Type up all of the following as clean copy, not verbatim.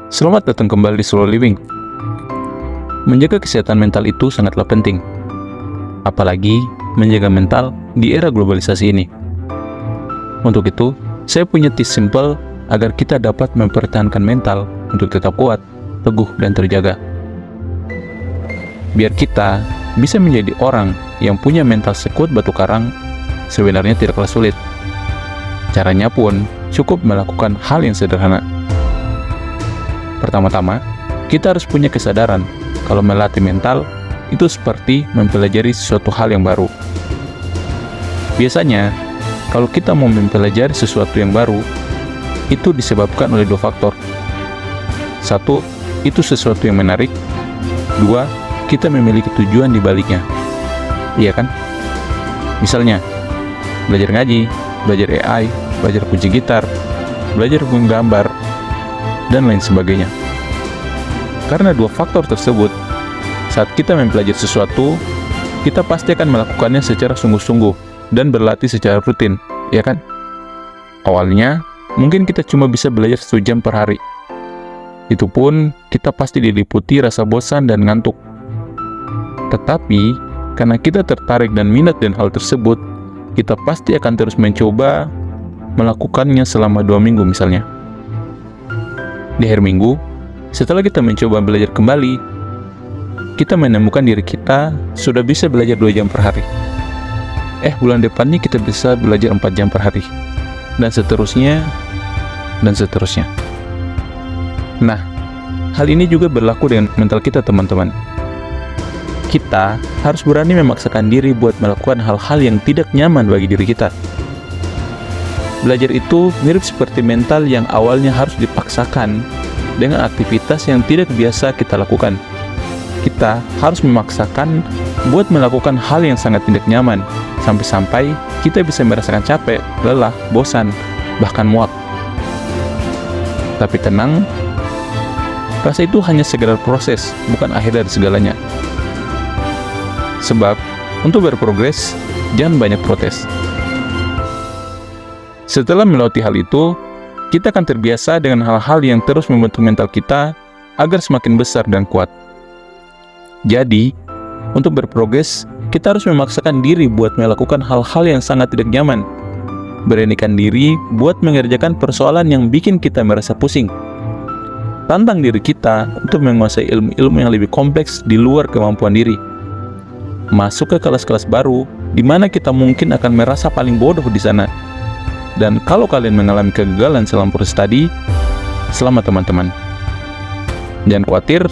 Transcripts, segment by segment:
Selamat datang kembali di Slow Living. Menjaga kesehatan mental itu sangatlah penting. Apalagi menjaga mental di era globalisasi ini. Untuk itu, saya punya tips simple agar kita dapat mempertahankan mental untuk tetap kuat, teguh, dan terjaga. Biar kita bisa menjadi orang yang punya mental sekuat batu karang, sebenarnya tidaklah sulit. Caranya pun cukup melakukan hal yang sederhana. Pertama-tama, kita harus punya kesadaran kalau melatih mental itu seperti mempelajari sesuatu hal yang baru. Biasanya, kalau kita mau mempelajari sesuatu yang baru, itu disebabkan oleh dua faktor. Satu, itu sesuatu yang menarik. Dua, kita memiliki tujuan di baliknya. Iya kan? Misalnya, belajar ngaji, belajar AI, belajar kunci gitar, belajar menggambar, dan lain sebagainya. Karena dua faktor tersebut, saat kita mempelajari sesuatu, kita pasti akan melakukannya secara sungguh-sungguh dan berlatih secara rutin, ya kan? Awalnya, mungkin kita cuma bisa belajar 1 jam per hari. Itu pun, kita pasti diliputi rasa bosan dan ngantuk. Tetapi, karena kita tertarik dan minat dengan hal tersebut, kita pasti akan terus mencoba melakukannya selama 2 minggu misalnya. Di akhir minggu, setelah kita mencoba belajar kembali, kita menemukan diri kita sudah bisa belajar 2 jam per hari. Bulan depannya kita bisa belajar 4 jam per hari. Dan seterusnya, dan seterusnya. Nah, hal ini juga berlaku dengan mental kita, teman-teman. Kita harus berani memaksakan diri buat melakukan hal-hal yang tidak nyaman bagi diri kita. Belajar itu mirip seperti mental yang awalnya harus dipaksakan dengan aktivitas yang tidak biasa kita lakukan. Kita harus memaksakan buat melakukan hal yang sangat tidak nyaman, sampai-sampai kita bisa merasakan capek, lelah, bosan, bahkan muak. Tapi tenang, rasa itu hanya sekedar proses, bukan akhir dari segalanya. Sebab, untuk berprogres, jangan banyak protes. Setelah melewati hal itu, kita akan terbiasa dengan hal-hal yang terus membentuk mental kita agar semakin besar dan kuat. Jadi, untuk berprogres, kita harus memaksakan diri buat melakukan hal-hal yang sangat tidak nyaman. Beranikan diri buat mengerjakan persoalan yang bikin kita merasa pusing. Tantang diri kita untuk menguasai ilmu-ilmu yang lebih kompleks di luar kemampuan diri. Masuk ke kelas-kelas baru, di mana kita mungkin akan merasa paling bodoh di sana. Dan kalau kalian mengalami kegagalan selama proses tadi, selamat teman-teman. Jangan khawatir,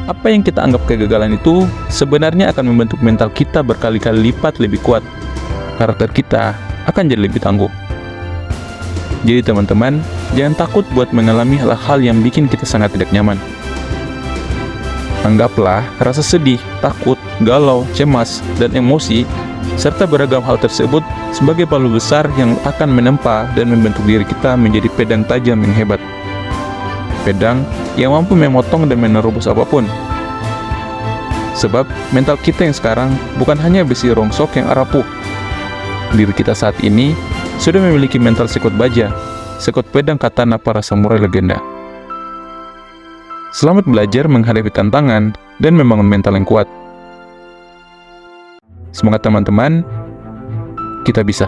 apa yang kita anggap kegagalan itu sebenarnya akan membentuk mental kita berkali-kali lipat lebih kuat. Karakter kita akan jadi lebih tangguh. Jadi teman-teman, jangan takut buat mengalami hal-hal yang bikin kita sangat tidak nyaman. Anggaplah rasa sedih, takut, galau, cemas, dan emosi serta beragam hal tersebut sebagai palu besar yang akan menempa dan membentuk diri kita menjadi pedang tajam yang hebat. Pedang yang mampu memotong dan menerobos apapun. Sebab mental kita yang sekarang bukan hanya besi rongsok yang rapuh. Diri kita saat ini sudah memiliki mental sekuat baja, sekuat pedang katana para samurai legenda. Selamat belajar menghadapi tantangan dan membangun mental yang kuat. Semangat teman-teman, kita bisa.